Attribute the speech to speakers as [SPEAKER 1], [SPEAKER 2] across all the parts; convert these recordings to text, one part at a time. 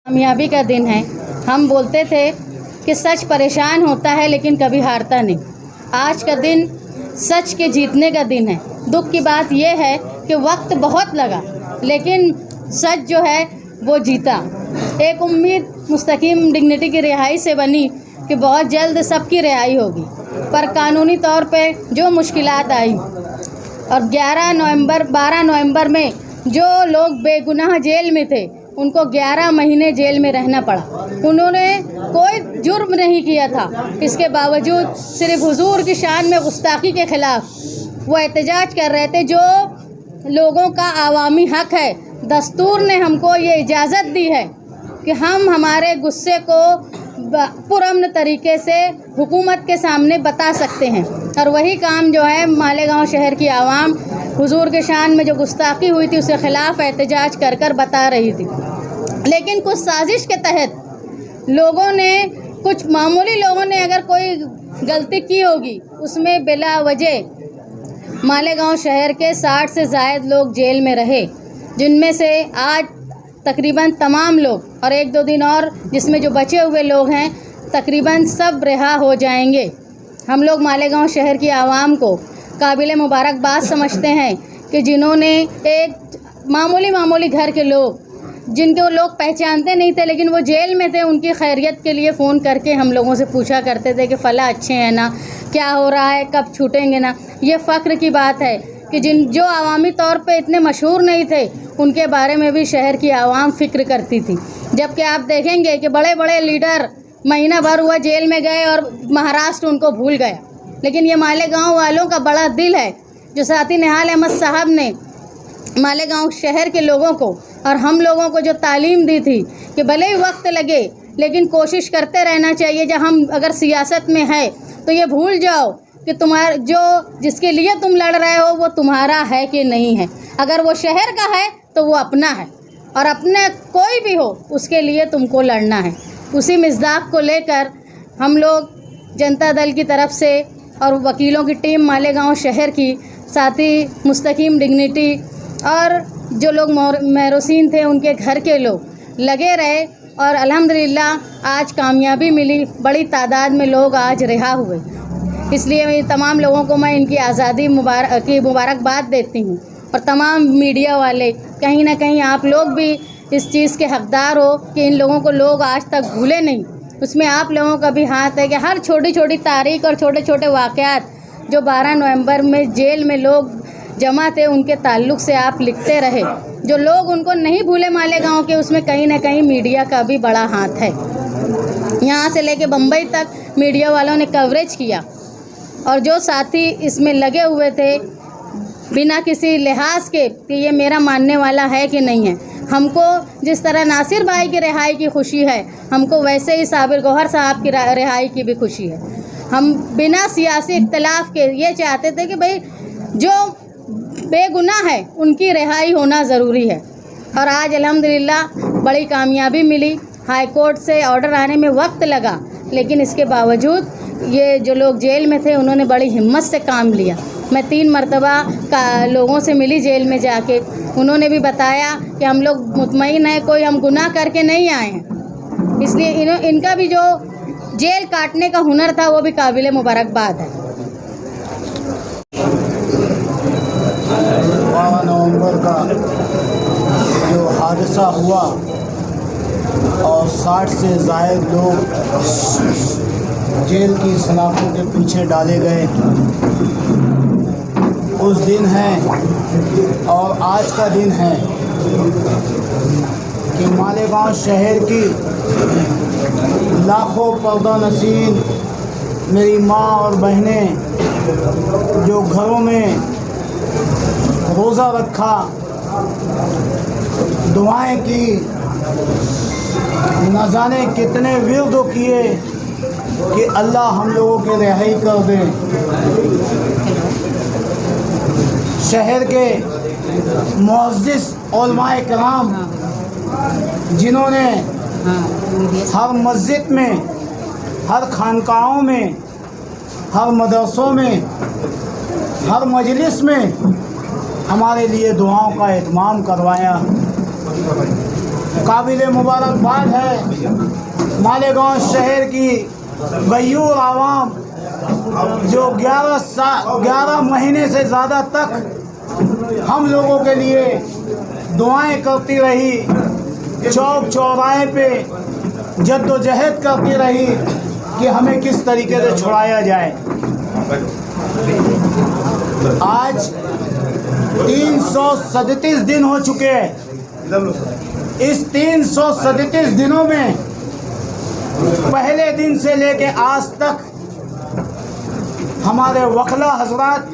[SPEAKER 1] कामयाबी का दिन है। हम बोलते थे कि सच परेशान होता है लेकिन कभी हारता नहीं। आज का दिन सच के जीतने का दिन है। दुख की बात यह है कि वक्त बहुत लगा लेकिन सच जो है वो जीता। एक उम्मीद मुस्तकीम डिग्निटी की रिहाई से बनी कि बहुत जल्द सबकी रिहाई होगी, पर कानूनी तौर पे जो मुश्किलात आई और 12 नवंबर में जो लोग बेगुनाह जेल में थे उनको 11 महीने जेल में रहना पड़ा। उन्होंने कोई जुर्म नहीं किया था, इसके बावजूद सिर्फ हुजूर की शान में गुस्ताखी के ख़िलाफ़ वो एहतजाज कर रहे थे, जो लोगों का आवामी हक है। दस्तूर ने हमको ये इजाज़त दी है कि हम हमारे गुस्से को पुरअमन तरीके से हुकूमत के सामने बता सकते हैं, और वही काम जो है मालेगांव शहर की आवाम हुजूर के शान में जो गुस्ताखी हुई थी उसके ख़िलाफ़ एहतजाज कर कर बता रही थी। लेकिन कुछ साजिश के तहत लोगों ने, कुछ मामूली लोगों ने अगर कोई गलती की होगी, उसमें बिला वजह मालेगांव शहर के 60 से ज़ायद लोग जेल में रहे, जिनमें से आज तकरीबन तमाम लोग और 1-2 दिन और जिसमें जो बचे हुए लोग हैं तकरीबन सब रिहा हो जाएंगे। हम लोग मालेगांव शहर की आवाम को काबिल मुबारकबाद समझते हैं कि जिन्होंने एक मामूली घर के लोग, जिनको लोग पहचानते नहीं थे लेकिन वो जेल में थे, उनकी खैरियत के लिए फ़ोन करके हम लोगों से पूछा करते थे कि फ़ला अच्छे हैं ना, क्या हो रहा है, कब छूटेंगे ना। ये फ़ख्र की बात है कि जो आवामी तौर पे इतने मशहूर नहीं थे उनके बारे में भी शहर की आवाम फ़िक्र करती थी। जबकि आप देखेंगे कि बड़े बड़े लीडर महीना भर हुआ जेल में गए और महाराष्ट्र उनको भूल गया, लेकिन ये मालेगांव वालों का बड़ा दिल है जो साथी निहाल अहमद साहब ने मालेगांव शहर के लोगों को और हम लोगों को जो तालीम दी थी कि भले ही वक्त लगे लेकिन कोशिश करते रहना चाहिए। जब हम अगर सियासत में है तो ये भूल जाओ कि तुम्हारा जो जिसके लिए तुम लड़ रहे हो वो तुम्हारा है कि नहीं है। अगर वो शहर का है तो वो अपना है, और अपना कोई भी हो उसके लिए तुमको लड़ना है। उसी मिज़दाक को लेकर हम लोग जनता दल की तरफ से और वकीलों की टीम मालेगांव शहर की, साथ ही मुस्तकीम डिग्निटी और जो लोग महरूसीन थे उनके घर के लोग लगे रहे, और अल्हम्दुलिल्लाह आज कामयाबी मिली। बड़ी तादाद में लोग आज रिहा हुए। इसलिए मैं तमाम लोगों को मैं इनकी आज़ादी की मुबारकबाद देती हूँ। और तमाम मीडिया वाले, कहीं ना कहीं आप लोग भी इस चीज़ के हकदार हो कि इन लोगों को लोग आज तक भूले नहीं। उसमें आप लोगों का भी हाथ है कि हर छोटी छोटी तारीख और छोटे छोटे वाक़यात जो 12 नवंबर में जेल में लोग जमा थे उनके ताल्लुक़ से आप लिखते रहे। जो लोग उनको नहीं भूले मालेगांव के, उसमें कहीं ना कहीं मीडिया का भी बड़ा हाथ है। यहाँ से लेके बम्बई तक मीडिया वालों ने कवरेज किया, और जो साथी इसमें लगे हुए थे बिना किसी लिहाज के कि ये मेरा मानने वाला है कि नहीं है। हमको जिस तरह नासिर भाई की रिहाई की खुशी है, हमको वैसे ही साबिर गौहर साहब की रिहाई की भी खुशी है। हम बिना सियासी इख्तलाफ के ये चाहते थे कि भाई जो बेगुनाह है उनकी रिहाई होना ज़रूरी है, और आज अल्हम्दुलिल्लाह बड़ी कामयाबी मिली। हाई कोर्ट से ऑर्डर आने में वक्त लगा, लेकिन इसके बावजूद ये जो लोग जेल में थे उन्होंने बड़ी हिम्मत से काम लिया। मैं 3 मरतबा का लोगों से मिली जेल में जाके, उन्होंने भी बताया कि हम लोग मुतमईन हैं, कोई हम गुनाह करके नहीं आए हैं। इसलिए इनका भी जो जेल काटने का हुनर था वो भी काबिल मुबारकबाद है।
[SPEAKER 2] 12 नवंबर का जो हादसा हुआ और 60 से ज़ायद लोग जेल की सलाखों के पीछे डाले गए, उस दिन है और आज का दिन है कि मालेगांव शहर की लाखों पर्दा नशीन मेरी माँ और बहनें जो घरों में रोज़ा रखा, दुआएं की, न जाने कितने विर्द किए कि अल्लाह हम लोगों के रिहाई कर दे। शहर के मुअज़्ज़िज़ उलमाए कराम जिन्होंने हर मस्जिद में, हर खानकाहों में, हर मदरसों में, हर मजलिस में हमारे लिए दुआओं का इत्माम करवाया। काबिल मुबारकबाद है मालेगांव शहर की गयूर आवाम जो 11 महीने से ज़्यादा तक हम लोगों के लिए दुआएं करती रही, चौक चौराहे पे जद्दोजहद करती रही कि हमें किस तरीके से छुड़ाया जाए। आज 337 दिन हो चुके हैं। इस 337 दिनों में पहले दिन से लेके आज तक हमारे वकला हजरात,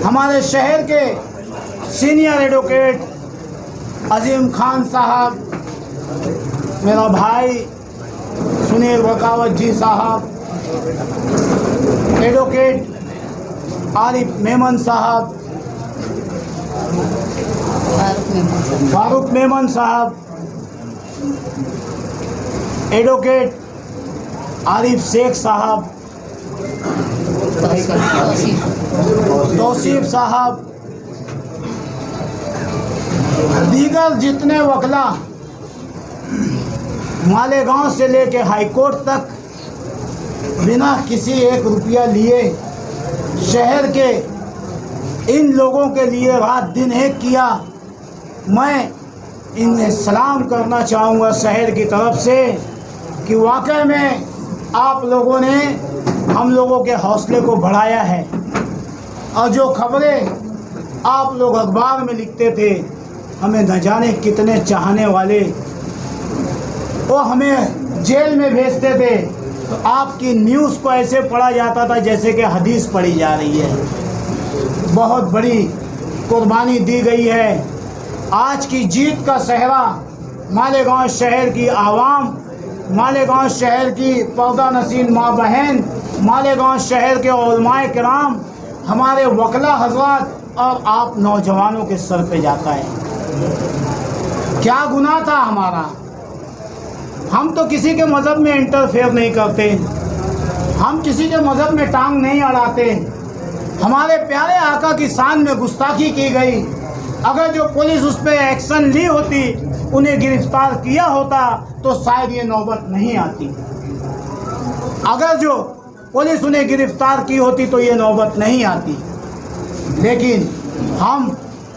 [SPEAKER 2] हमारे शहर के सीनियर एडवोकेट अजीम खान साहब, मेरा भाई सुनील बकावत जी साहब, एडवोकेट आरिफ मेमन साहब, फारूक मेमन साहब, एडवोकेट आरिफ शेख साहब, तौसीफ साहब, दीगर जितने वकला मालेगांव से लेके हाई कोर्ट तक बिना किसी 1 रुपया लिए शहर के इन लोगों के लिए रात दिन एक किया। मैं इन्हें सलाम करना चाहूँगा शहर की तरफ से कि वाकई में आप लोगों ने हम लोगों के हौसले को बढ़ाया है। और जो खबरें आप लोग अखबार में लिखते थे, हमें न जाने कितने चाहने वाले वो हमें जेल में भेजते थे, तो आपकी न्यूज़ को ऐसे पढ़ा जाता था जैसे कि हदीस पढ़ी जा रही है। बहुत बड़ी कुर्बानी दी गई है। आज की जीत का सहरा मालेगांव शहर की आवाम, मालेगांव शहर की पर्दा नसीन माँ बहन, मालेगांव शहर के उलमाए किराम, हमारे वकला हजरात और आप नौजवानों के सर पे जाता है। क्या गुनाह था हमारा? हम तो किसी के मज़हब में इंटरफेयर नहीं करते, हम किसी के मज़हब में टांग नहीं अड़ाते। हमारे प्यारे आका की शान में गुस्ताखी की गई। अगर जो पुलिस उस पर एक्शन ली होती, उन्हें गिरफ्तार किया होता, तो शायद ये नौबत नहीं आती। अगर जो पुलिस उन्हें गिरफ्तार की होती तो ये नौबत नहीं आती। लेकिन हम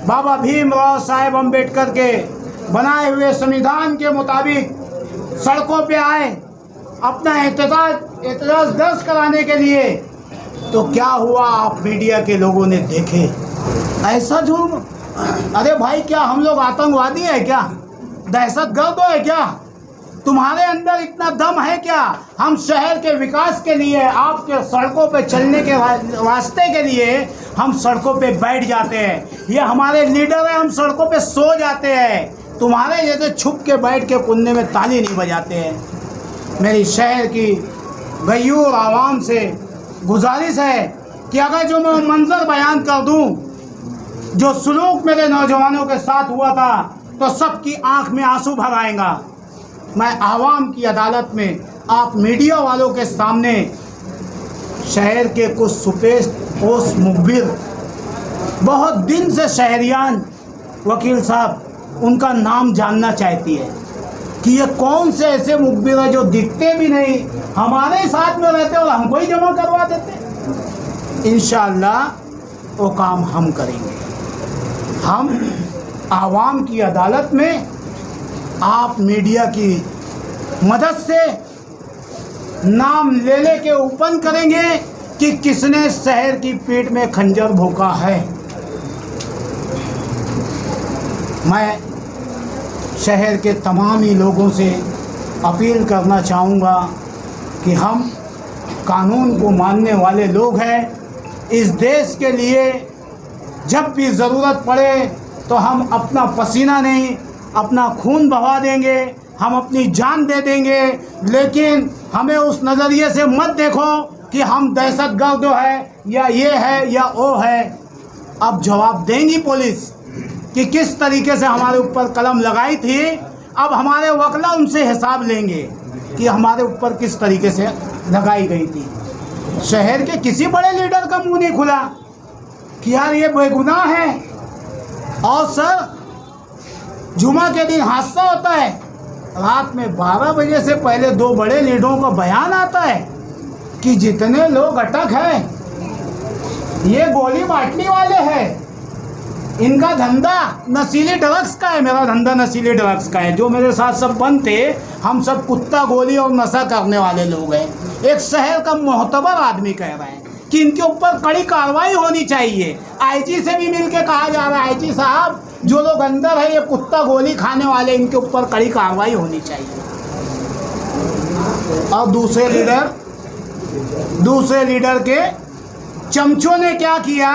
[SPEAKER 2] बाबा भीमराव साहेब अम्बेडकर के बनाए हुए संविधान के मुताबिक सड़कों पे आए अपना एतराज़ दर्ज कराने के लिए। तो क्या हुआ, आप मीडिया के लोगों ने देखे ऐसा जुर्म? अरे भाई, क्या हम लोग आतंकवादी हैं क्या? दहशतगर्द है क्या? तुम्हारे अंदर इतना दम है क्या? हम शहर के विकास के लिए, आपके सड़कों पे चलने के वास्ते के लिए हम सड़कों पे बैठ जाते हैं। ये हमारे लीडर हैं, हम सड़कों पे सो जाते हैं। तुम्हारे जैसे छुप के बैठ के कुन्ने में ताली नहीं बजाते हैं। मेरी शहर की गयूर आवाम से गुजारिश है कि अगर जो मैं मंजर बयान कर दूं, जो सलूक मेरे नौजवानों के साथ हुआ था, तो सबकी आंख में आंसू भर आएगा। मैं आवाम की अदालत में, आप मीडिया वालों के सामने शहर के कुछ सुपेश मुखबिर, बहुत दिन से शहरियान वकील साहब उनका नाम जानना चाहती है कि ये कौन से ऐसे मुखबिर हैं जो दिखते भी नहीं, हमारे साथ में रहते और हमको ही जमा करवा देते। इंशाअल्लाह वो काम हम करेंगे। हम आवाम की अदालत में आप मीडिया की मदद से नाम ले के ओपन करेंगे कि किसने शहर की पीठ में खंजर भोंका है। मैं शहर के तमाम ही लोगों से अपील करना चाहूँगा कि हम कानून को मानने वाले लोग हैं। इस देश के लिए जब भी ज़रूरत पड़े तो हम अपना पसीना नहीं, अपना खून बहा देंगे, हम अपनी जान दे देंगे। लेकिन हमें उस नज़रिए से मत देखो कि हम दहशतगर्द है या ये है या वो है। अब जवाब देंगी पुलिस कि किस तरीके से हमारे ऊपर कलम लगाई थी। अब हमारे वकला उनसे हिसाब लेंगे कि हमारे ऊपर किस तरीके से लगाई गई थी। शहर के किसी बड़े लीडर का मुंह नहीं खुला कि यार ये बेगुनाह है। और सर, जुमा के दिन हादसा होता है, रात में 12 बजे से पहले 2 बड़े लीडरों का बयान आता है कि जितने लोग अटक हैं ये गोली बांटने वाले हैं, इनका धंधा नशीली ड्रग्स का है। मेरा धंधा नशीली ड्रग्स का है। जो मेरे साथ सब बंद थे, हम सब कुत्ता गोली और नशा करने वाले लोग हैं। एक शहर का मोहतबर आदमी कह रहा है कि इनके ऊपर कड़ी कार्रवाई होनी चाहिए। आईजी से भी मिलके कहा जा रहा है, आईजी साहब जो लोग अंदर है ये कुत्ता गोली खाने वाले, इनके ऊपर कड़ी कार्रवाई होनी चाहिए। और दूसरे लीडर के चमचों ने क्या किया,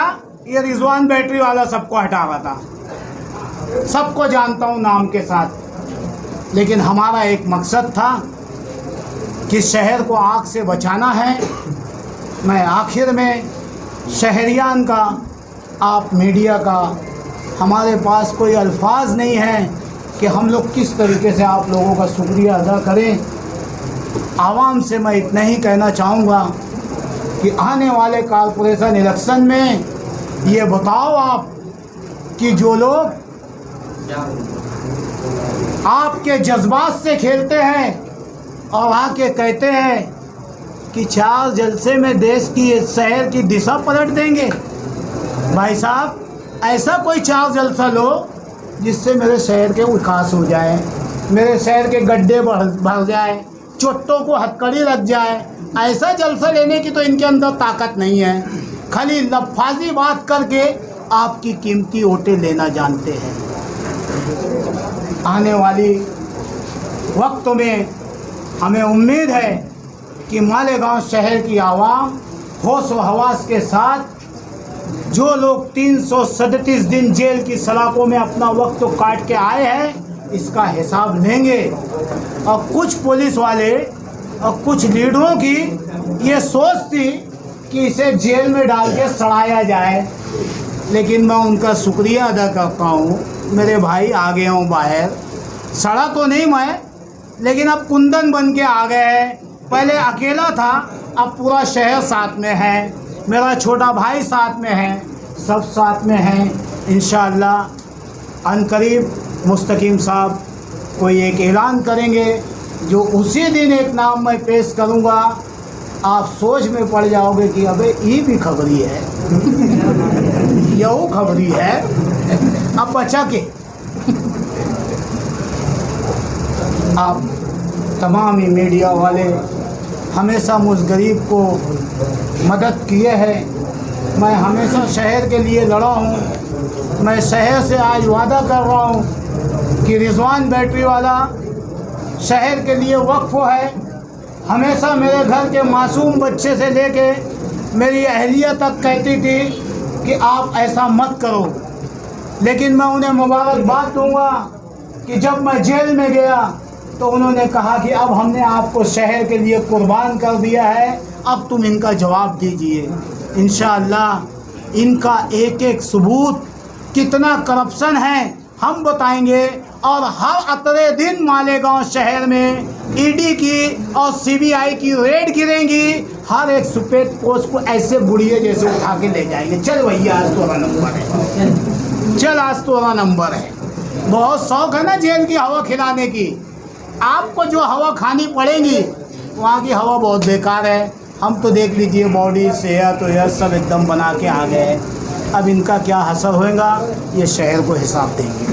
[SPEAKER 2] ये रिजवान बैटरी वाला सबको हटा रहा था। सबको जानता हूँ नाम के साथ, लेकिन हमारा एक मकसद था कि शहर को आग से बचाना है। मैं आखिर में शहरियान का, आप मीडिया का, हमारे पास कोई अल्फाज नहीं है कि हम लोग किस तरीके से आप लोगों का शुक्रिया अदा करें। आवाम से मैं इतना ही कहना चाहूँगा कि आने वाले कॉरपोरेशन इलेक्शन में ये बताओ आप कि जो लोग आपके जज्बात से खेलते हैं और आके कहते हैं कि 4 जलसे में देश की, शहर की दिशा पलट देंगे, भाई साहब ऐसा कोई 4 जलसा लो जिससे मेरे शहर के विकास हो जाए, मेरे शहर के गड्ढे भर जाए, चोटों को हथकड़ी लग जाए। ऐसा जलसा लेने की तो इनके अंदर ताकत नहीं है। खाली लफाजी बात करके आपकी कीमती वोटें लेना जानते हैं। आने वाली वक्त में हमें उम्मीद है कि मालेगांव शहर की आवाम होश व हवास के साथ जो लोग 337 दिन जेल की सलाखों में अपना वक्त काट के आए हैं, इसका हिसाब लेंगे। और कुछ पुलिस वाले और कुछ लीडरों की ये सोच थी कि इसे जेल में डाल के सड़ाया जाए, लेकिन मैं उनका शुक्रिया अदा करता हूँ। मेरे भाई आ गए हूँ बाहर, सड़ा तो नहीं मैं, लेकिन अब कुंदन बन के आ गए हैं। पहले अकेला था, अब पूरा शहर साथ में है, मेरा छोटा भाई साथ में है, सब साथ में हैं। इंशाअल्लाह अनकरीब मुस्तकीम साहब कोई एक ऐलान करेंगे, जो उसी दिन एक नाम मैं पेश करूँगा। आप सोच में पड़ जाओगे कि अबे ये भी खबरी है यही खबरी है। अब बचा के आप तमाम ही मीडिया वाले हमेशा मुझ गरीब को मदद किए हैं। मैं हमेशा शहर के लिए लड़ा हूँ। मैं शहर से आज वादा कर रहा हूँ कि रिजवान बैटरी वाला शहर के लिए वक्फ है। हमेशा मेरे घर के मासूम बच्चे से लेके मेरी अहलिया तक कहती थी कि आप ऐसा मत करो, लेकिन मैं उन्हें मुबारकबाद दूंगा कि जब मैं जेल में गया तो उन्होंने कहा कि अब हमने आपको शहर के लिए कुर्बान कर दिया है, अब तुम इनका जवाब दीजिए। इंशाअल्लाह इनका एक एक सबूत कितना करप्शन है हम बताएंगे, और हर अतरे दिन मालेगांव शहर में ईडी की और सीबीआई की रेड गिरेंगी। हर एक सफेद पोस्ट को ऐसे बुढ़िए जैसे उठा के ले जाएंगे। चल भैया आज तोरा नंबर है, चल आज तोरा नंबर है। बहुत शौक है ना जेल की हवा खिलाने की। आपको जो हवा खानी पड़ेगी वहाँ की हवा बहुत बेकार है। हम तो देख लीजिए बॉडी सेहत तो यह सब एकदम बना के आ गए। अब इनका क्या असर होएगा ये शहर को हिसाब देंगे।